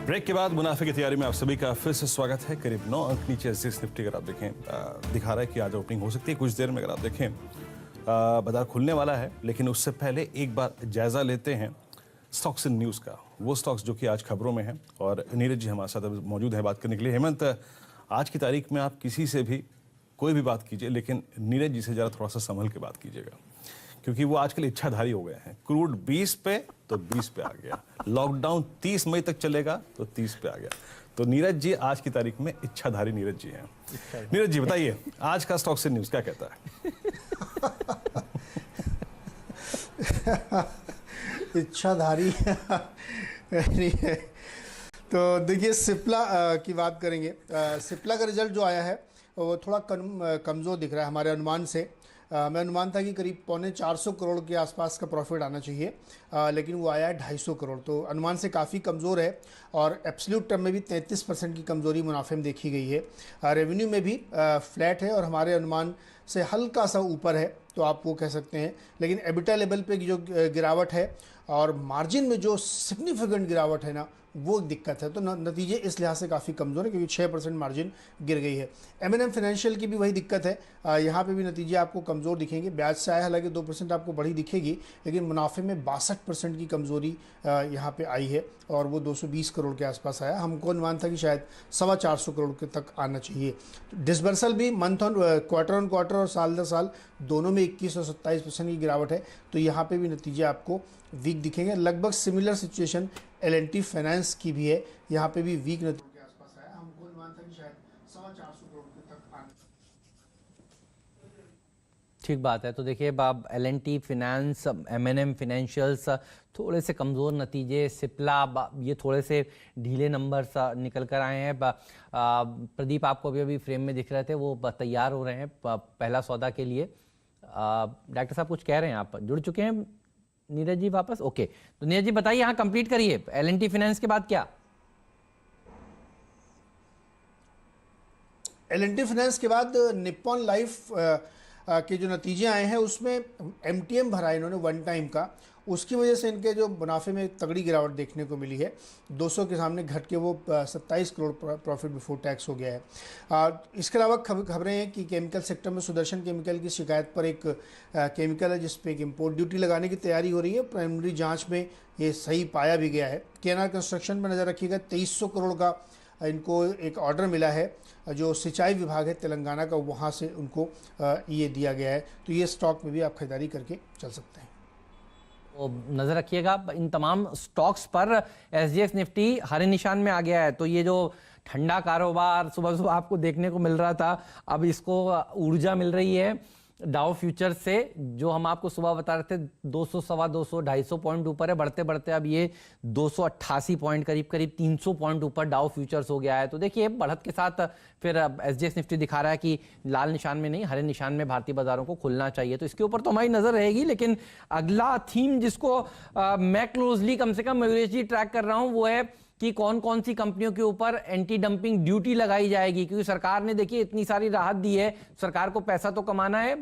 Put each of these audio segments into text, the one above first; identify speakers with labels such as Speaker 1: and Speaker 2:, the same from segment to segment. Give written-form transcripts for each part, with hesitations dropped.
Speaker 1: Break के बाद मुनाफे की तैयारी में आप सभी का फिर से स्वागत है। करीब 9 अंक नीचे एसएक्स निफ्टी अगर आप देखें दिखा रहा है कि आज ओपनिंग हो सकती है कुछ देर में। अगर आप देखें बाजार खुलने वाला है, लेकिन उससे पहले एक बार जायजा लेते हैं स्टॉक्स इन न्यूज़ का, वो स्टॉक्स जो कि आज खबरों में हैं। और नीरज जी हमारे साथ मौजूद हैं बात करने के लिए। हेमंत, आज की तारीख में आप किसी से भी कोई भी बात कीजिए, लेकिन नीरज जी से ज़रा थोड़ा सा संभल के बात कीजिएगा, क्योंकि वो आजकल इच्छाधारी हो गए हैं। क्रूड 20 पे तो 20 पे आ गया, लॉकडाउन 30 मई तक चलेगा तो 30 पे आ गया। तो नीरज जी आज की तारीख में इच्छाधारी नीरज जी हैं। नीरज जी बताइए, आज का स्टॉक्स इन न्यूज़ क्या कहता है?
Speaker 2: इच्छाधारी तो देखिए, सिप्ला की बात करेंगे। सिप्ला का रिजल्ट जो आया है वो थोड़ा कमज़ोर दिख रहा है हमारे अनुमान से। मैं अनुमान था कि करीब 450 करोड़ के आसपास का प्रॉफिट आना चाहिए, लेकिन वो आया है 250 करोड़, तो अनुमान से काफ़ी कमज़ोर है। और एब्सोल्यूट टर्म में भी 33% की कमज़ोरी मुनाफे में देखी गई है। रेवेन्यू में भी फ्लैट है और हमारे अनुमान से हल्का सा ऊपर है, तो आप वो कह सकते हैं। लेकिन एबिटा लेवल पे जो गिरावट है और मार्जिन में जो सिग्निफिकेंट गिरावट है ना, वो दिक्कत है। तो नतीजे इस लिहाज से काफ़ी कमज़ोर है, क्योंकि 6% मार्जिन गिर गई है। M&M फाइनेंशियल की भी वही दिक्कत है। यहाँ पे भी नतीजे आपको कमज़ोर दिखेंगे। ब्याज से आया, हालांकि 2% आपको बढ़ी दिखेगी, लेकिन मुनाफे में 62% की कमज़ोरी यहाँ पे आई है और वो 220 करोड़ के आसपास आया। हमको अनुमान था कि शायद 425 करोड़ के तक आना चाहिए। डिसबर्सल भी क्वार्टर ऑन क्वार्टर और साल दर साल दोनों में 21 और 27% की गिरावट है। तो यहाँ पे भी नतीजे आपको वीक दिखेंगे। लगभग सिमिलर सिचुएशन L&T फाइनेंस की भी है, यहाँ पे भी वीक नतीजे के आसपास आया। हमको अनुमान था कि शायद 425 करोड़ तक आना।
Speaker 3: ठीक बात है। तो देखिए, L&T फाइनेंस, M&M फाइनेंशियल्स थोड़े से कमज़ोर नतीजे, सिप्ला ये थोड़े से ढीले नंबर्स निकल कर आए हैं। प्रदीप आपको अभी फ्रेम में दिख रहे थे, वो तैयार हो रहे हैं पहला सौदा के लिए। डॉक्टर साहब कुछ कह रहे हैं, आप जुड़ चुके हैं नीरज जी वापस? ओके, तो नीरज जी बताइए, यहाँ कंप्लीट करिए L&T फाइनेंस के बाद क्या?
Speaker 2: L&T फाइनेंस के बाद निप्पॉन लाइफ के जो नतीजे आए हैं, उसमें MTM भरा है इन्होंने वन टाइम का, उसकी वजह से इनके जो मुनाफे में तगड़ी गिरावट देखने को मिली है। 200 के सामने घट के वो 27 करोड़ प्रॉफिट बिफोर टैक्स हो गया है। इसके अलावा खबरें हैं कि केमिकल सेक्टर में सुदर्शन केमिकल की शिकायत पर एक केमिकल है जिस पे एक इम्पोर्ट ड्यूटी लगाने की तैयारी हो रही है। प्राइमरी जाँच में ये सही पाया भी गया है। KNR कंस्ट्रक्शन पर नज़र रखिएगा, 2300 करोड़ का इनको एक ऑर्डर मिला है, जो सिंचाई विभाग है तेलंगाना का, वहाँ से उनको ये दिया गया है। तो ये स्टॉक में भी आप खरीदारी करके चल सकते हैं।
Speaker 3: तो नज़र रखिएगा इन तमाम स्टॉक्स पर। SGX निफ्टी हरे निशान में आ गया है। तो ये जो ठंडा कारोबार सुबह सुबह आपको देखने को मिल रहा था, अब इसको ऊर्जा मिल रही है डाउ फ्यूचर से। जो हम आपको सुबह बता रहे थे 200, सवा 200, 250 पॉइंट ऊपर है, बढ़ते बढ़ते अब ये 288 पॉइंट, करीब 300 पॉइंट ऊपर डाउ फ्यूचर्स हो गया है। तो देखिए, बढ़त के साथ फिर SGX निफ्टी दिखा रहा है कि लाल निशान में नहीं, हरे निशान में भारतीय बाजारों को खुलना चाहिए। तो इसके ऊपर तो हमारी नजर रहेगी। लेकिन अगला थीम जिसको मैं क्लोजली कम से कम मयूरेश जी ट्रैक कर रहा हूं, वो है कि कौन कौन सी कंपनियों के ऊपर एंटी डंपिंग ड्यूटी लगाई जाएगी। क्योंकि सरकार ने देखिए इतनी सारी राहत दी है, सरकार को पैसा तो कमाना है,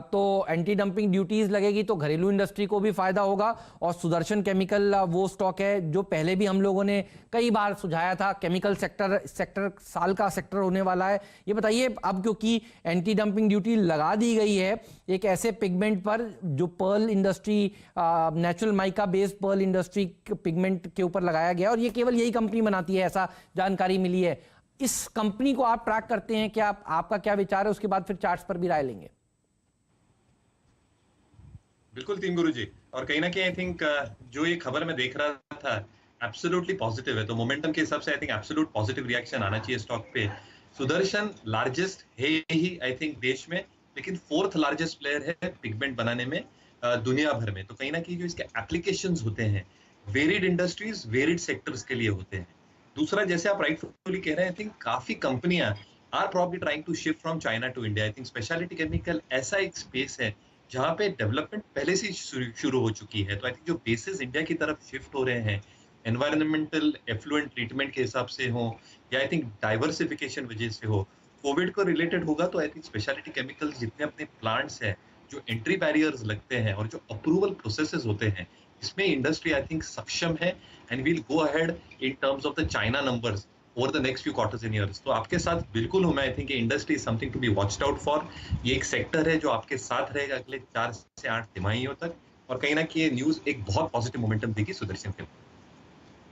Speaker 3: तो एंटी डंपिंग ड्यूटीज लगेगी तो घरेलू इंडस्ट्री को भी फायदा होगा। और सुदर्शन केमिकल वो स्टॉक है जो पहले भी हम लोगों ने कई बार सुझाया था, केमिकल सेक्टर साल का सेक्टर होने वाला है। ये बताइए, अब क्योंकि एंटी डंपिंग ड्यूटी लगा दी गई है एक ऐसे पिगमेंट पर जो pearl industry, natural mica based pearl industry pigment के ऊपर लगाया गया, और ये केवल यही कंपनी बनाती है, ऐसा जानकारी मिली है। इस कंपनी को आप ट्रैक करते हैं क्या? आपका क्या विचार है? उसके बाद फिर चार्ट्स पर भी राय लेंगे।
Speaker 4: बिल्कुल तीन गुरु जी, और कहीं ना कहीं आई थिंक जो ये खबर मैं देख रहा था एब्सोल्युटली पॉजिटिव है। तो मोमेंटम के हिसाब से I think absolute positive reaction आना चाहिए स्टॉक पे। सुदर्शन लार्जेस्ट है ही आई थिंक देश में, लेकिन 4th लार्जेस्ट प्लेयर है पिगमेंट बनाने में दुनिया भर में। तो कहीं ना कहीं जो इसके एप्लीकेशंस होते हैं वेरिड इंडस्ट्रीज, वेरिड सेक्टर्स के लिए होते हैं। दूसरा, जैसे आप राइटफुली कह रहे हैं, आई थिंक काफी कंपनियां are probably trying to shift from China to India. I think speciality chemical ऐसा एक स्पेस है जहां पे डेवलपमेंट पहले से शुरू हो चुकी है। तो आई थिंक जो बेसिस इंडिया की तरफ शिफ्ट हो रहे हैं, एनवायरमेंटल एफ्लुएंट ट्रीटमेंट के हिसाब से हो या आई थिंक डाइवर्सिफिकेशन वजह से हो, कोविड को रिलेटेड होगा, तो आई थिंक स्पेशलिटी केमिकल्स जितने अपने प्लांट्स हैं जो एंट्री बैरियर्स लगते हैं और जो अप्रूवल प्रोसेसेस होते हैं, इसमें इंडस्ट्री आई थिंक सक्षम है and will go ahead in terms of the China numbers over the next few quarters and years. तो आपके साथ बिल्कुल हूं मैं, I think industry is something to be watched out for. ये एक सेक्टर है जो आपके साथ रहेगा अगले 4 से 8 तिमाहियों तक, और कहीं ना कहीं ये न्यूज एक बहुत पॉजिटिव मोमेंटम देगी सुदर्शन के।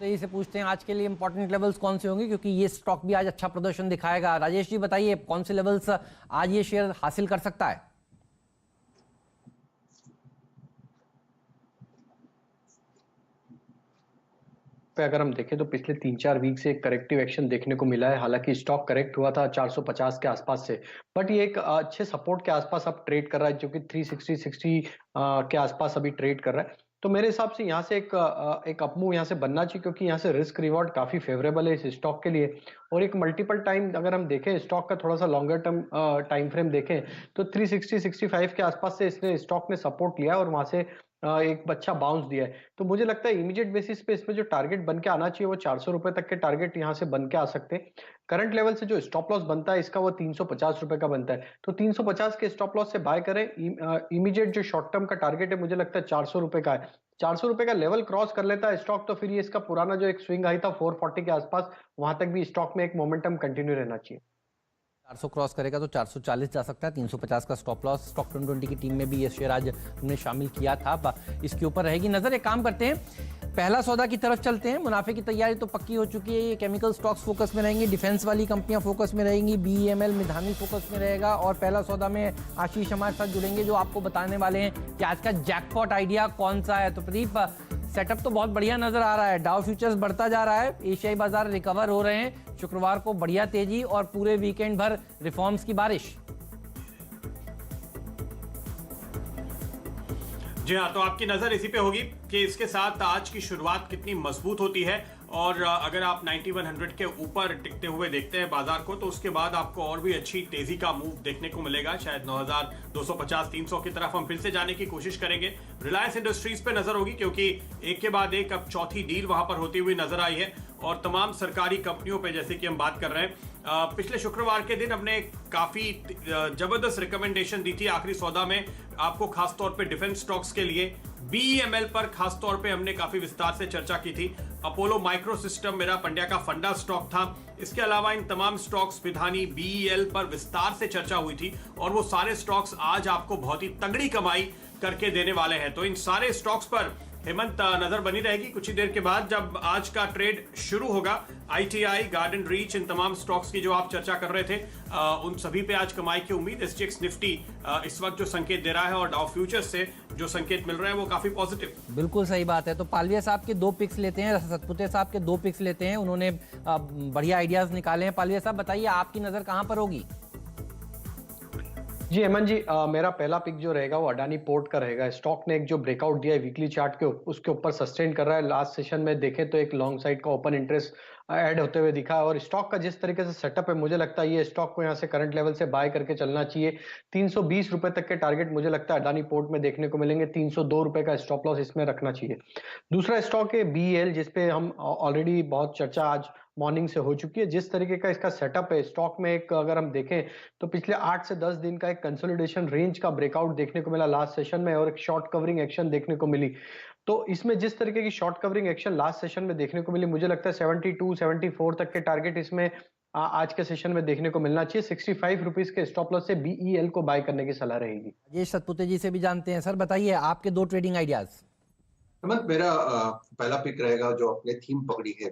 Speaker 3: तो इसे पूछते हैं आज के लिए इंपॉर्टेंट लेवल्स कौन से होंगे, क्योंकि ये स्टॉक भी आज अच्छा प्रदर्शन दिखाएगा। राजेश जी बताइए कौन से लेवल्स आज ये शेयर हासिल कर सकता है?
Speaker 5: पे अगर हम देखें तो पिछले 3-4 वीक से एक करेक्टिव एक्शन देखने को मिला है। हालांकि स्टॉक करेक्ट हुआ था 450 के आसपास से, बट ये एक अच्छे सपोर्ट के आसपास अब ट्रेड कर रहा है, जो कि 360 के आसपास अभी ट्रेड कर रहा है। तो मेरे हिसाब से यहाँ से एक अपमूव यहाँ से बनना चाहिए, क्योंकि यहाँ से रिस्क रिवॉर्ड काफी फेवरेबल है इस स्टॉक के लिए। और एक मल्टीपल टाइम अगर हम देखें स्टॉक का थोड़ा सा लॉन्गर टर्म टाइम फ्रेम देखें तो 360-65 के आसपास से इसने स्टॉक ने सपोर्ट लिया और वहां से एक अच्छा बाउंस दिया है। तो मुझे लगता है इमीडिएट बेसिस पे इसमें जो टारगेट बन के आना चाहिए वो 400 रुपए तक के टारगेट यहाँ से बन के आ सकते हैं। करंट लेवल से जो स्टॉप लॉस बनता है इसका वो 350 रुपए का बनता है, तो 350 के स्टॉप लॉस से बाय करें। इमीडिएट जो शॉर्ट टर्म का टारगेट है मुझे लगता है 400 रुपए का है। 400 रुपए का लेवल क्रॉस कर लेता है स्टॉक तो फिर ये इसका पुराना जो एक स्विंग हाई था 440 के आसपास, वहां तक भी स्टॉक में एक मोमेंटम कंटिन्यू रहना चाहिए।
Speaker 3: 400 क्रॉस करेगा तो 440 जा सकता है। 350 का स्टॉप लॉस। स्टॉक 2020 की टीम में भी ये शेयर आज हमने शामिल किया था, इसके ऊपर रहेगी नजर। एक काम करते हैं, पहला सौदा की तरफ चलते हैं। मुनाफे की तैयारी तो पक्की हो चुकी है। ये केमिकल स्टॉक्स फोकस में रहेंगे, डिफेंस वाली कंपनियां फोकस में रहेंगी, BEML मिधानी फोकस में रहेगा। और पहला सौदा में आशीष हमारे साथ जुड़ेंगे जो आपको बताने वाले हैं कि आज का जैकपॉट आइडिया कौन सा है। तो प्रदीप, सेटअप तो बहुत बढ़िया नजर आ रहा है। डाउ फ्यूचर्स बढ़ता जा रहा है, एशियाई बाजार रिकवर हो रहे हैं, शुक्रवार को बढ़िया तेजी और पूरे वीकेंड भर रिफॉर्म्स की बारिश।
Speaker 6: जी हाँ, तो आपकी नजर इसी पे होगी कि इसके साथ आज की शुरुआत कितनी मजबूत होती है। और अगर आप 9100 के ऊपर टिकते हुए देखते हैं बाजार को, तो उसके बाद आपको और भी अच्छी तेजी का मूव देखने को मिलेगा। शायद 9250-300 की तरफ हम फिर से जाने की कोशिश करेंगे। रिलायंस इंडस्ट्रीज पे नजर होगी, क्योंकि एक के बाद एक अब चौथी डील वहां पर होती हुई नजर आई है। और तमाम सरकारी कंपनियों पे जैसे कि हम बात कर रहे हैं, पिछले शुक्रवार के दिन हमने काफी जबरदस्त रिकमेंडेशन दी थी आखिरी सौदा में आपको, खासतौर पे डिफेंस स्टॉक्स के लिए। BEML पर खासतौर पे हमने काफी विस्तार से चर्चा की थी। अपोलो माइक्रो सिस्टम मेरा पंड्या का फंडा स्टॉक था। इसके अलावा इन तमाम स्टॉक्स मिधानी BEL पर विस्तार से चर्चा हुई थी, और वो सारे स्टॉक्स आज आपको बहुत ही तगड़ी कमाई करके देने वाले हैं। तो इन सारे स्टॉक्स पर हेमंत नजर बनी रहेगी। कुछ ही देर के बाद जब आज का ट्रेड शुरू होगा, ITI, गार्डन रीच, इन तमाम स्टॉक्स की जो आप चर्चा कर रहे थे, उन सभी पे आज कमाई की उम्मीद। SGX निफ्टी इस वक्त जो संकेत दे रहा है और डाउ फ्यूचर्स से जो संकेत मिल रहे हैं वो काफी पॉजिटिव।
Speaker 3: बिल्कुल सही बात है। तो पालविया साहब के 2 पिक्स लेते हैं, सतपुते साहब के 2 पिक्स लेते हैं। उन्होंने बढ़िया आइडियाज निकाले हैं। पालविया साहब बताइए आपकी नजर कहां पर होगी?
Speaker 5: जी हेमंत जी, मेरा पहला पिक जो रहेगा वो अडानी पोर्ट का रहेगा। स्टॉक ने एक जो ब्रेकआउट दिया है वीकली चार्ट के उसके ऊपर सस्टेन कर रहा है। लास्ट सेशन में देखें तो एक लॉन्ग साइड का ओपन इंटरेस्ट ऐड होते हुए दिखा है। और स्टॉक का जिस तरीके से सेटअप है, मुझे लगता है ये स्टॉक को यहाँ से करंट लेवल से बाय करके चलना चाहिए। 320 रुपए तक के टारगेट मुझे लगता है अडानी पोर्ट में देखने को मिलेंगे। 302 रुपए का स्टॉप लॉस इसमें रखना चाहिए। दूसरा स्टॉक है BEL, जिसपे हम ऑलरेडी बहुत चर्चा आज मॉर्निंग से हो चुकी है। जिस तरीके का इसका सेटअप है स्टॉक में, एक अगर हम देखें तो पिछले 8 से 10 दिन का एक कंसोलिडेशन रेंज का ब्रेकआउट देखने को मिला लास्ट सेशन में, और एक शॉर्ट कवरिंग एक्शन देखने को मिली। तो इसमें जिस तरीके की short covering action last session में देखने को मिली, मुझे लगता है 72-74 तक के टारगेट इसमें आज के सेशन में देखने को मिलना चाहिए। 65 रुपीज के स्टॉप लॉस से BEL को बाय करने की सलाह रहेगी।
Speaker 3: राजेश सतपुते जी से भी जानते हैं। सर बताइए आपके 2 ट्रेडिंग आइडियाज।
Speaker 7: मेरा पहला पिक रहेगा जो अपने थीम पकड़ी है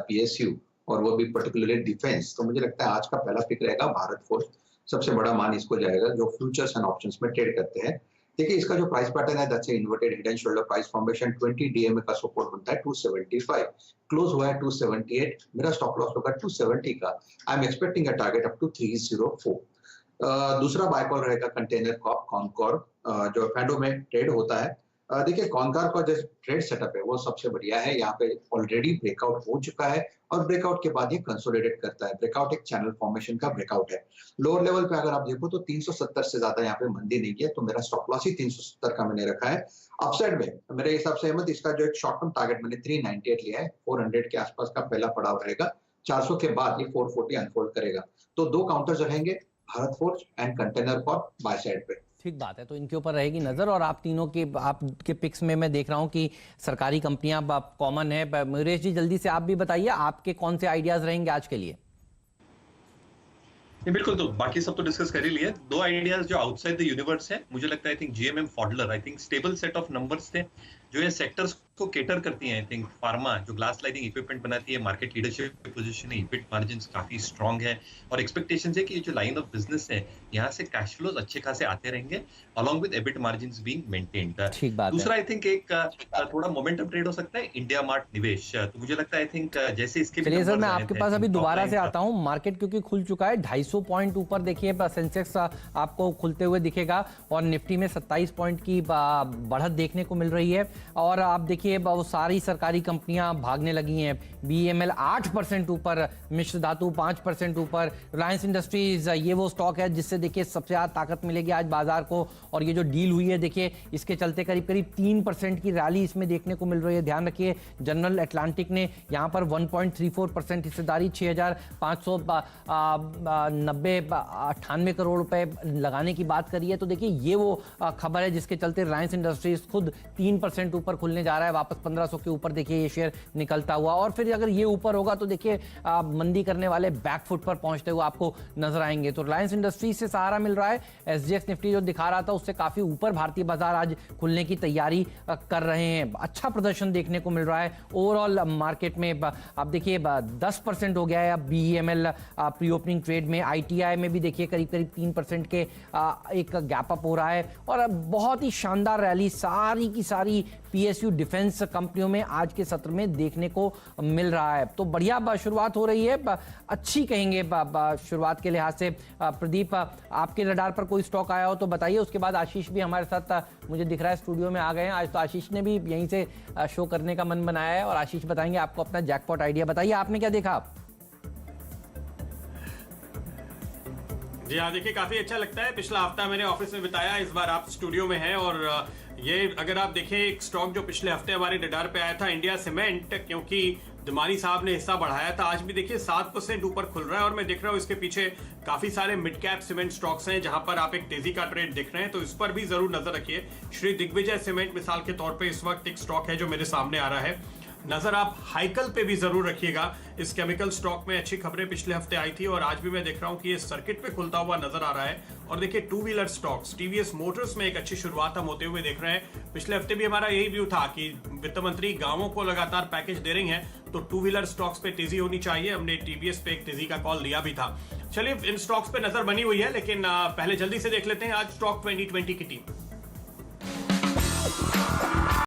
Speaker 7: PSU, और वो भी पर्टिकुलरली डिफेंस। तो मुझे लगता है आज का पहला पिक रहेगा भारत फोर्ज। सबसे बड़ा मान इसको जाएगा जो फ्यूचर्स एंड ऑप्शंस में ट्रेड करते हैं। देखिए इसका जो प्राइस पैटर्न है that's inverted head and shoulder price formation. 20 DMA का सपोर्ट बनता है 275, क्लोज हुआ है 278। मेरा स्टॉप लॉस होगा 270 का। I am expecting a target up to 304। दूसरा बाय कॉल रहेगा कंटेनर कॉर्प कॉनकॉर्प, जो फैंडो में ट्रेड होता है। देखिए कॉनकार का जो ट्रेड सेटअप है वो सबसे बढ़िया है। यहाँ पे ऑलरेडी ब्रेकआउट हो चुका है और ब्रेकआउट के बाद ये कंसोलिडेट करता है। ब्रेकआउट एक चैनल फॉर्मेशन का ब्रेकआउट है। लोअर लेवल पे अगर आप देखो तो 370 से ज्यादा यहाँ पे मंदी नहीं है, तो मेरा स्टॉप लॉस ही 370 का मैंने रखा है। अपसाइड में मेरे हिसाब से हिम्मत इसका जो एक शॉर्ट टर्म टारगेट मैंने 398 लिया है। 400 के आसपास का पहला पड़ाव रहेगा। 400 के बाद ये 440 अनफोल्ड करेगा। तो 2 काउंटर्स रहेंगे, Bharat forge and container Corp by side पे।
Speaker 3: ठीक बात है, तो इनके ऊपर रहेगी नजर। और आप तीनों के आपके पिक्स में मैं देख रहा हूं कि सरकारी कंपनियां कॉमन है। मुकेश जी जल्दी से आप भी बताइए, आपके कौन से आइडियाज रहेंगे आज के लिए?
Speaker 4: बिल्कुल, तो बाकी सब तो डिस्कस कर ही लिए। दो आइडियाज जो आउटसाइड द यूनिवर्स है, मुझे लगता है I think GMM Pfaudler, I think stable set of numbers थे जो ये सेक्टर्स को केटर करती हैं। आई थिंक फार्मा जो ग्लास लाइटिंग इक्विपमेंट बनाती है, मार्केट लीडरशिप पोजीशन है, इबिट मार्जिन्स काफी स्ट्रांग है और एक्सपेक्टेशंस है कि ये जो लाइन ऑफ बिजनेस है यहाँ से कैश फ्लोज अच्छे खासे आते रहेंगे along with EBIT margins being maintained.
Speaker 3: ठीक बात है।
Speaker 4: दूसरा आई थिंक एक थोड़ा मोमेंटम ट्रेड हो सकता है इंडिया मार्ट निवेश, तो मुझे लगता है आई थिंक जैसे इसके
Speaker 3: चलिए सर, मैं आपके पास अभी दोबारा से आता हूं। मार्केट क्योंकि खुल चुका है 250 पॉइंट ऊपर, देखिए सेंसेक्स आपको खुलते हुए दिखेगा और निफ्टी में 27 पॉइंट की बढ़त देखने को मिल रही है। और आप देखिए वो सारी सरकारी कंपनियां भागने लगी हैं। बीईएमएल 8% ऊपर, मिश्र धातु 5% ऊपर, रिलायंस इंडस्ट्रीज ये वो स्टॉक है जिससे देखिए सबसे ज्यादा ताकत मिलेगी आज बाजार को। और ये जो डील हुई है देखिए इसके चलते करीब करीब 3% की रैली इसमें देखने को मिल रही है। ध्यान रखिए जनरल अटलांटिक ने यहाँ पर 1.34% हिस्सेदारी 6,598 करोड़ रुपए लगाने की बात करी है। तो देखिए ये वो खबर है जिसके चलते रिलायंस इंडस्ट्रीज खुद 3% ऊपर खुलने जा रहा है, वापस 1500 के ऊपर देखिए ये शेयर निकलता हुआ। और फिर अगर ये ऊपर होगा तो देखिए मंदी करने वाले बैकफुट पर पहुंचते हुए आपको नजर आएंगे। तो रिलायंस इंडस्ट्रीज से सहारा मिल रहा है। एसजीएक्स निफ्टी जो दिखा रहा था उससे काफी ऊपर भारतीय बाजार आज खुलने की तैयारी कर रहे हैं। अच्छा प्रदर्शन देखने को मिल रहा है ओवरऑल मार्केट में। आप देखिए 10% हो गया है अब बीईएमएल प्री ओपनिंग ट्रेड में। आईटीआई में भी देखिए करीब करीब 3% के एक गैप अप हो रहा है। और बहुत ही शानदार रैली सारी की सारी पीएसयू डिफेंस कंपनियों में आज के सत्र में देखने को मिल रहा है। तो बढ़िया शुरुआत हो रही है, अच्छी कहेंगे शुरुआत के लिहाज से। प्रदीप, आपके रडार पर कोई स्टॉक आया हो तो बताइए। उसके बाद आशीष भी हमारे साथ मुझे दिख रहा है स्टूडियो में आ गए हैं। आज तो आशीष ने भी यहीं से शो करने का मन बनाया है और आशीष बताएंगे आपको अपना जैकपॉट आइडिया। बताइए आपने क्या देखा?
Speaker 6: जी हाँ, देखिए काफी अच्छा लगता है। पिछला हफ्ता मैंने ऑफिस में बिताया, इस बार आप स्टूडियो में हैं। और ये अगर आप देखें एक स्टॉक जो पिछले हफ्ते हमारे रडार पे आया था, इंडिया सीमेंट, क्योंकि दिमानी साहब ने हिस्सा बढ़ाया था, आज भी देखिए 7% ऊपर खुल रहा है। और मैं देख रहा हूँ इसके पीछे काफी सारे मिड कैप सीमेंट स्टॉक्स हैं जहां पर आप एक तेजी का ट्रेड देख रहे हैं, तो इस पर भी जरूर नजर रखिए। श्री दिग्विजय सीमेंट मिसाल के तौर पर इस वक्त एक स्टॉक है जो मेरे सामने आ रहा है। नजर आप हाइकल पे भी जरूर रखिएगा। इस केमिकल स्टॉक में अच्छी खबरें पिछले हफ्ते आई थी और आज भी मैं देख रहा हूं कि ये सर्किट पे खुलता हुआ नजर आ रहा है। और देखिए two wheeler stocks, TVS Motors में एक अच्छी शुरुआत हम होते हुए देख रहे हैं। पिछले हफ्ते भी हमारा यही व्यू था कि वित्त मंत्री गांवों को लगातार पैकेज दे रही हैं, तो टू व्हीलर स्टॉक्स पे तेजी होनी चाहिए। हमने टीवीएस पे एक तेजी का कॉल दिया भी था। चलिए इन स्टॉक्स पे नजर बनी हुई है, लेकिन पहले जल्दी से देख लेते हैं आज स्टॉक 2020 की टीम।